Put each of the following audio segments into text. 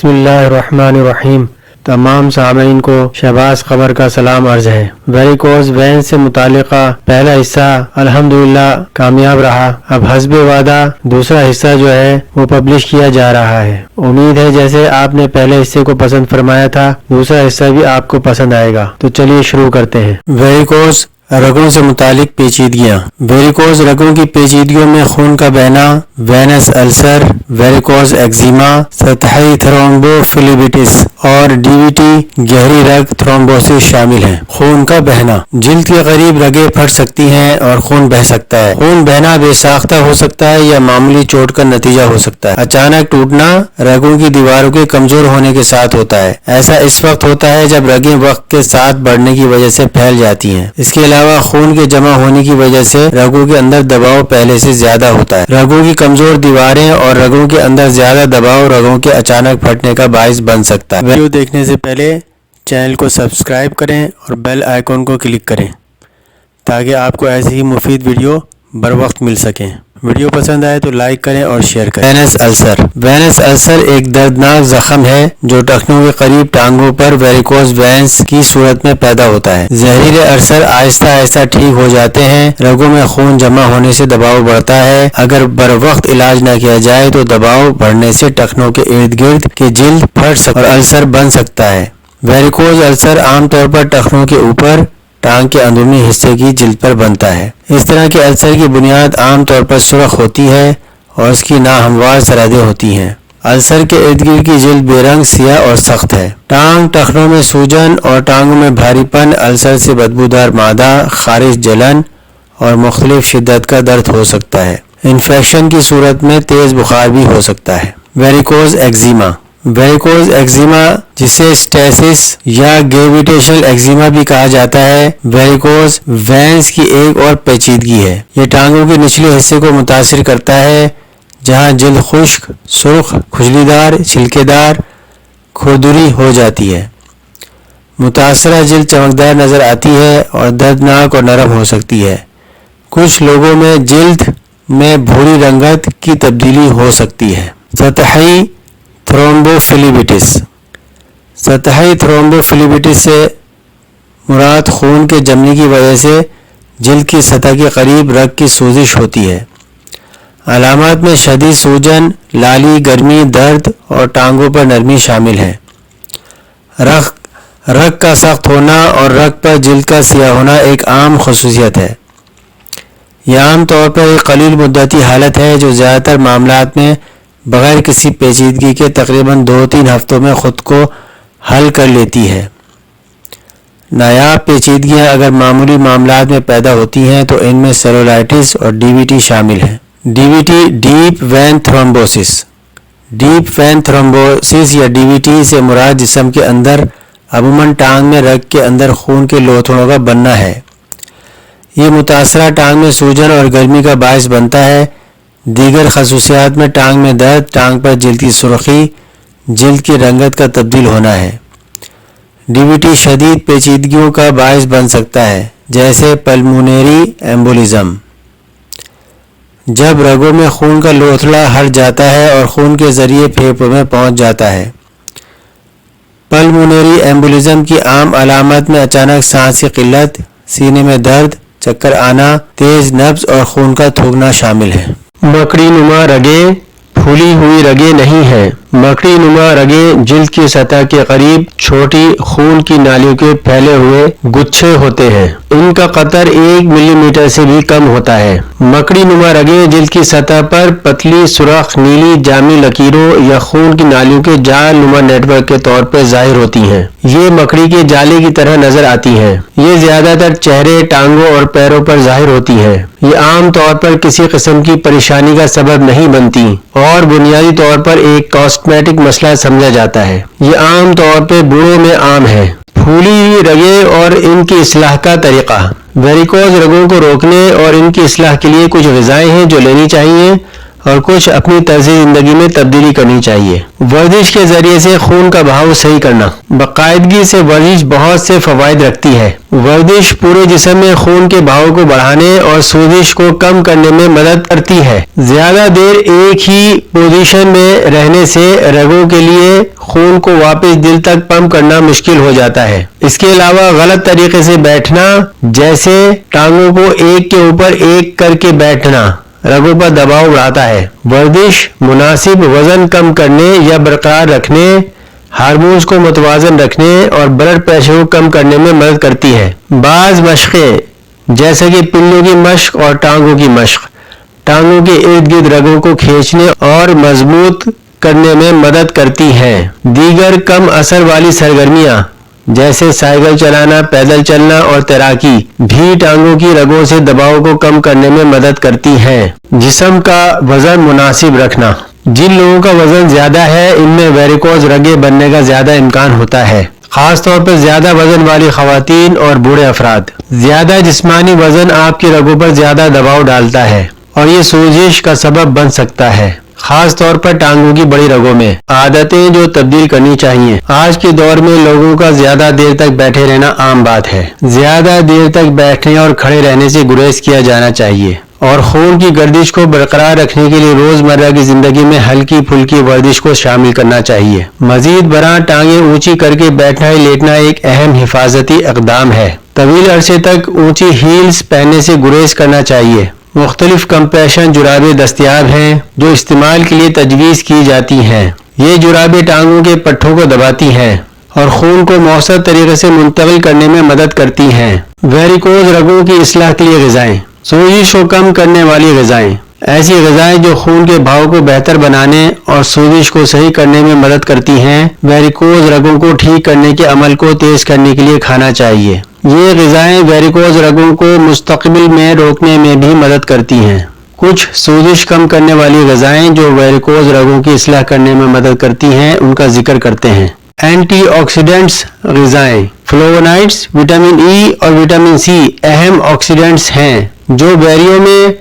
بسم اللہ الرحمن الرحیم۔ تمام سامعین کو شہباز خبر کا سلام عرض ہے۔ ویریکوز وین سے متعلقہ پہلا حصہ الحمدللہ کامیاب رہا۔ اب حسب وعدہ دوسرا حصہ جو ہے وہ پبلش کیا جا رہا ہے۔ امید ہے جیسے آپ نے پہلے حصے کو پسند فرمایا تھا دوسرا حصہ بھی آپ کو پسند آئے گا۔ تو چلیے شروع کرتے ہیں۔ ویریکوز رگوں سے متعلق پیچیدگیاں۔ ویریکوز رگوں کی پیچیدگیوں میں خون کا بہنا، وینس السر، ویریکوز ایگزیما، سطحی تھرومبوفلیبٹس اور ڈی وی ٹی گہری رگ تھرومبوسس شامل ہیں۔ خون کا بہنا، جلد کے قریب رگیں پھٹ سکتی ہیں اور خون بہہ سکتا ہے۔ خون بہنا بے ساختہ ہو سکتا ہے یا معمولی چوٹ کا نتیجہ ہو سکتا ہے۔ اچانک ٹوٹنا رگوں کی دیواروں کے کمزور ہونے کے ساتھ ہوتا ہے۔ ایسا اس وقت ہوتا ہے جب رگیں وقت کے ساتھ بڑھنے کی وجہ سے پھیل جاتی ہیں۔ اس کے علاوہ خون کے جمع ہونے کی وجہ سے رگوں کے اندر دباؤ پہلے سے زیادہ ہوتا ہے۔ رگوں کی کمزور دیواریں اور رگوں کے اندر زیادہ دباؤ رگوں کے اچانک پھٹنے کا باعث بن سکتا ہے۔ ویڈیو دیکھنے سے پہلے چینل کو سبسکرائب کریں اور بیل آئیکن کو کلک کریں تاکہ آپ کو ایسی ہی مفید ویڈیو بر وقت مل سکیں۔ ویڈیو پسند آئے تو لائک کریں اور شیئر کریں۔ وینس السر۔ وینس السر ایک دردناک زخم ہے جو ٹخنوں کے قریب ٹانگوں پر ویریکوز وینس کی صورت میں پیدا ہوتا ہے۔ زہریلے السر آہستہ آہستہ ٹھیک ہو جاتے ہیں۔ رگوں میں خون جمع ہونے سے دباؤ بڑھتا ہے۔ اگر بر وقت علاج نہ کیا جائے تو دباؤ بڑھنے سے ٹخنوں کے ارد گرد کی جلد پھٹ سکتا ہے اور السر بن سکتا ہے۔ ویریکوز السر عام طور پر ٹخنوں کے اوپر ٹانگ کے اندرونی حصے کی جلد پر بنتا ہے۔ اس طرح کے السر کی بنیاد عام طور پر سرخ ہوتی ہے اور اس کی ناہموار سرحدیں ہوتی ہیں۔ السر کے ارد گرد کی جلد بے رنگ، سیاہ اور سخت ہے۔ ٹانگ ٹخنوں میں سوجن اور ٹانگوں میں بھاری پن، السر سے بدبودار مادہ، خارش، جلن اور مختلف شدت کا درد ہو سکتا ہے۔ انفیکشن کی صورت میں تیز بخار بھی ہو سکتا ہے۔ Varicose eczema. ویریکوز ایگزیما جسے اسٹیسس یا گریویٹیشنل ایگزیما بھی کہا جاتا ہے ویریکوز وینس کی ایک اور پیچیدگی ہے۔ یہ ٹانگوں کے نچلے حصے کو متاثر کرتا ہے جہاں جلد خشک، سرخ، کھجلیدار، چھلکے دار، کھردری ہو جاتی ہے۔ متاثرہ جلد چمکدار نظر آتی ہے اور دردناک اور نرم ہو سکتی ہے۔ کچھ لوگوں میں جلد میں بھوری رنگت کی تبدیلی ہو سکتی ہے۔ سطحی تھرومبوفلیبٹس۔ سطحی تھرومبوفلیبٹس سے مراد خون کے جمنے کی وجہ سے جلد کی سطح کے قریب رگ کی سوزش ہوتی ہے۔ علامات میں شدید سوجن، لالی، گرمی، درد اور ٹانگوں پر نرمی شامل ہے۔ رگ کا سخت ہونا اور رگ پر جلد کا سیاہ ہونا ایک عام خصوصیت ہے۔ یہ عام طور پر ایک قلیل مدتی حالت ہے جو زیادہ تر معاملات میں بغیر کسی پیچیدگی کے تقریباً 2-3 ہفتوں میں خود کو حل کر لیتی ہے۔ نایاب پیچیدگیاں اگر معمولی معاملات میں پیدا ہوتی ہیں تو ان میں سیلولائٹس اور ڈی وی ٹی شامل ہیں۔ D V T deep when thrombosis. Deep when thrombosis یا ڈی وی ٹی سے مراد جسم کے اندر عموماً ٹانگ میں رگ کے اندر خون کے لوتھڑوں کا بننا ہے۔ یہ متاثرہ ٹانگ میں سوجن اور گرمی کا باعث بنتا ہے۔ دیگر خصوصیات میں ٹانگ میں درد، ٹانگ پر جلد کی سرخی، جلد کی رنگت کا تبدیل ہونا ہے۔ ڈی وی ٹی شدید پیچیدگیوں کا باعث بن سکتا ہے جیسے پلمونری ایمبولزم، جب رگوں میں خون کا لوتھڑا ہٹ جاتا ہے اور خون کے ذریعے پھیپھڑوں میں پہنچ جاتا ہے۔ پلمونری ایمبولزم کی عام علامات میں اچانک سانس کی قلت، سینے میں درد، چکر آنا، تیز نبض اور خون کا تھوکنا شامل ہے۔ مکڑی نما رگیں۔ پھولی ہوئی رگیں نہیں ہیں۔ مکڑی نما رگیں جلد کی سطح کے قریب چھوٹی خون کی نالیوں کے پھیلے ہوئے گچھے ہوتے ہیں۔ ان کا قطر 1 ملی میٹر سے بھی کم ہوتا ہے۔ مکڑی نما رگیں جلد کی سطح پر پتلی سرخ نیلی جامی لکیروں یا خون کی نالیوں کے جال نما نیٹ ورک کے طور پر ظاہر ہوتی ہیں۔ یہ مکڑی کے جالے کی طرح نظر آتی ہیں۔ یہ زیادہ تر چہرے، ٹانگوں اور پیروں پر ظاہر ہوتی ہیں۔ یہ عام طور پر کسی قسم کی پریشانی کا سبب نہیں بنتی اور بنیادی طور پر ایک کاسمیٹک مسئلہ سمجھا جاتا ہے۔ یہ عام طور پر بوڑھوں میں عام ہے۔ پھولی ہوئی رگیں اور ان کی اصلاح کا طریقہ۔ ویریکوز رگوں کو روکنے اور ان کی اصلاح کے لیے کچھ غذائیں ہیں جو لینی چاہیے۔ اور کچھ اپنی طرز زندگی میں تبدیلی کرنی چاہیے۔ ورزش کے ذریعے سے خون کا بہاؤ صحیح کرنا۔ باقاعدگی سے ورزش بہت سے فوائد رکھتی ہے۔ ورزش پورے جسم میں خون کے بہاؤ کو بڑھانے اور سوزش کو کم کرنے میں مدد کرتی ہے۔ زیادہ دیر ایک ہی پوزیشن میں رہنے سے رگوں کے لیے خون کو واپس دل تک پمپ کرنا مشکل ہو جاتا ہے۔ اس کے علاوہ غلط طریقے سے بیٹھنا، جیسے ٹانگوں کو ایک کے اوپر ایک کر کے بیٹھنا، رگوں پر دباؤ بڑھاتا ہے۔ ورزش مناسب وزن کم کرنے یا برقرار رکھنے، ہارمونز کو متوازن رکھنے اور بلڈ پریشر کو کم کرنے میں مدد کرتی ہے۔ بعض مشقیں جیسے کہ پلوں کی مشق اور ٹانگوں کی مشق ٹانگوں کے ارد گرد رگوں کو کھینچنے اور مضبوط کرنے میں مدد کرتی ہیں۔ دیگر کم اثر والی سرگرمیاں جیسے سائیکل چلانا، پیدل چلنا اور تیراکی بھی ٹانگوں کی رگوں سے دباؤ کو کم کرنے میں مدد کرتی ہیں۔ جسم کا وزن مناسب رکھنا۔ جن لوگوں کا وزن زیادہ ہے ان میں ویریکوز رگیں بننے کا زیادہ امکان ہوتا ہے، خاص طور پر زیادہ وزن والی خواتین اور بوڑھے افراد۔ زیادہ جسمانی وزن آپ کی رگوں پر زیادہ دباؤ ڈالتا ہے اور یہ سوزش کا سبب بن سکتا ہے، خاص طور پر ٹانگوں کی بڑی رگوں میں۔ عادتیں جو تبدیل کرنی چاہیے۔ آج کے دور میں لوگوں کا زیادہ دیر تک بیٹھے رہنا عام بات ہے۔ زیادہ دیر تک بیٹھنے اور کھڑے رہنے سے گریز کیا جانا چاہیے اور خون کی گردش کو برقرار رکھنے کے لیے روزمرہ کی زندگی میں ہلکی پھلکی ورزش کو شامل کرنا چاہیے۔ مزید برآں ٹانگیں اونچی کر کے بیٹھنا یا لیٹنا ایک اہم حفاظتی اقدام ہے۔ طویل عرصے تک اونچی ہیلز پہننے سے گریز کرنا چاہیے۔ مختلف کمپریشن جرابیں دستیاب ہیں جو استعمال کے لیے تجویز کی جاتی ہیں۔ یہ جرابیں ٹانگوں کے پٹھوں کو دباتی ہیں اور خون کو مؤثر طریقے سے منتقل کرنے میں مدد کرتی ہیں۔ ویریکوز رگوں کی اصلاح کے لیے غذائیں۔ سوزش کو کم کرنے والی غذائیں۔ ایسی غذائیں جو خون کے بہاؤ کو بہتر بنانے اور سوزش کو صحیح کرنے میں مدد کرتی ہیں، ویریکوز رگوں کو ٹھیک کرنے کے عمل کو تیز کرنے کے لیے کھانا چاہیے۔ یہ غذائیں ویریکوز رگوں کو مستقبل میں روکنے میں بھی مدد کرتی ہیں۔ کچھ سوزش کم کرنے والی غذائیں جو ویریکوز رگوں کی اصلاح کرنے میں مدد کرتی ہیں ان کا ذکر کرتے ہیں۔ اینٹی آکسیڈنٹس غذائیں۔ فلوونائڈز، وٹامن ای اور وٹامن سی اہم آکسیڈنٹس ہیں جو بیریوں میں،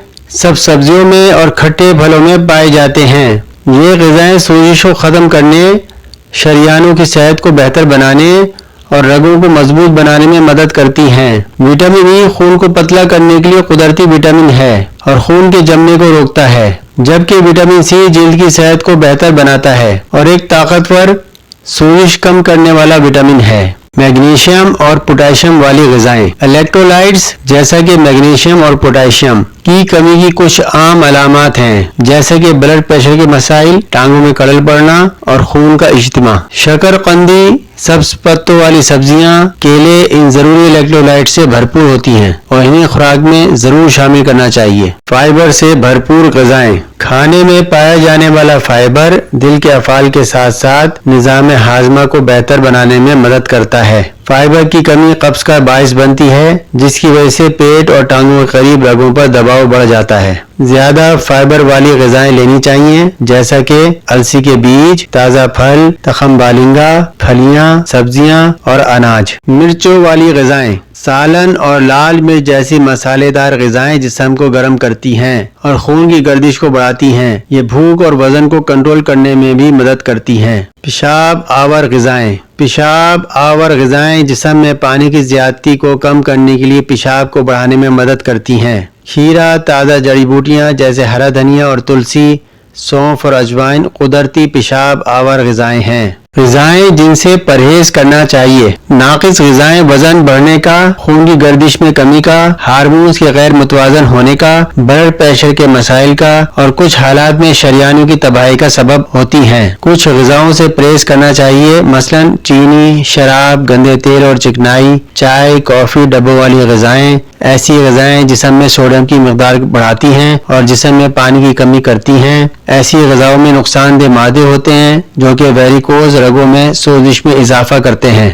سبزیوں میں اور کھٹے پھلوں میں پائے جاتے ہیں۔ یہ غذائیں سوزش کو ختم کرنے، شریانوں کی صحت کو بہتر بنانے اور رگوں کو مضبوط بنانے میں مدد کرتی ہیں۔ وٹامن ای خون کو پتلا کرنے کے لیے قدرتی وٹامن ہے اور خون کے جمنے کو روکتا ہے، جبکہ وٹامن سی جلد کی صحت کو بہتر بناتا ہے اور ایک طاقتور سوزش کم کرنے والا وٹامن ہے۔ میگنیشیم اور پوٹاشیم والی غذائیں۔ الیکٹرولائٹس جیسا کہ میگنیشیم اور پوٹاشیم کی کمی کی کچھ عام علامات ہیں، جیسے کہ بلڈ پریشر کے مسائل، ٹانگوں میں کڑل پڑنا اور خون کا اجتماع۔ شکر قندی، سبز پتوں والی سبزیاں، کیلے ان ضروری الیکٹرولائٹ سے بھرپور ہوتی ہیں اور انہیں خوراک میں ضرور شامل کرنا چاہیے۔ فائبر سے بھرپور غذائیں۔ کھانے میں پایا جانے والا فائبر دل کے افعال کے ساتھ ساتھ نظام ہاضمہ کو بہتر بنانے میں مدد کرتا ہے۔ فائبر کی کمی قبض کا باعث بنتی ہے، جس کی وجہ سے پیٹ اور ٹانگوں کے قریب رگوں پر دباؤ بڑھ جاتا ہے۔ زیادہ فائبر والی غذائیں لینی چاہیے، جیسا کہ السی کے بیج، تازہ پھل، تخم بالنگا، پھلیاں، سبزیاں اور اناج۔ مرچوں والی غذائیں۔ سالن اور لال مرچ جیسی مسالے دار غذائیں جسم کو گرم کرتی ہیں اور خون کی گردش کو بڑھاتی ہیں۔ یہ بھوک اور وزن کو کنٹرول کرنے میں بھی مدد کرتی ہیں۔ پیشاب آور غذائیں۔ پیشاب آور غذائیں جسم میں پانی کی زیادتی کو کم کرنے کے لیے پیشاب کو بڑھانے میں مدد کرتی ہیں۔ کھیرا، تازہ جڑی بوٹیاں جیسے ہرا دھنیا اور تلسی، سونف اور اجوائن قدرتی پیشاب آور غذائیں ہیں۔ غذائیں جن سے پرہیز کرنا چاہیے۔ ناقص غذائیں وزن بڑھنے کا، خون کی گردش میں کمی کا، ہارمونز کے غیر متوازن ہونے کا، بلڈ پریشر کے مسائل کا اور کچھ حالات میں شریانوں کی تباہی کا سبب ہوتی ہیں۔ کچھ غذاؤں سے پرہیز کرنا چاہیے، مثلا چینی، شراب، گندے تیل اور چکنائی، چائے، کافی، ڈبوں والی غذائیں۔ ایسی غذائیں جسم میں سوڈیم کی مقدار بڑھاتی ہیں اور جسم میں پانی کی کمی کرتی ہیں۔ ایسی غذاؤں میں نقصان دہ مادے ہوتے ہیں جو کہ ویریکوز رگوں میں سوزش میں اضافہ کرتے ہیں۔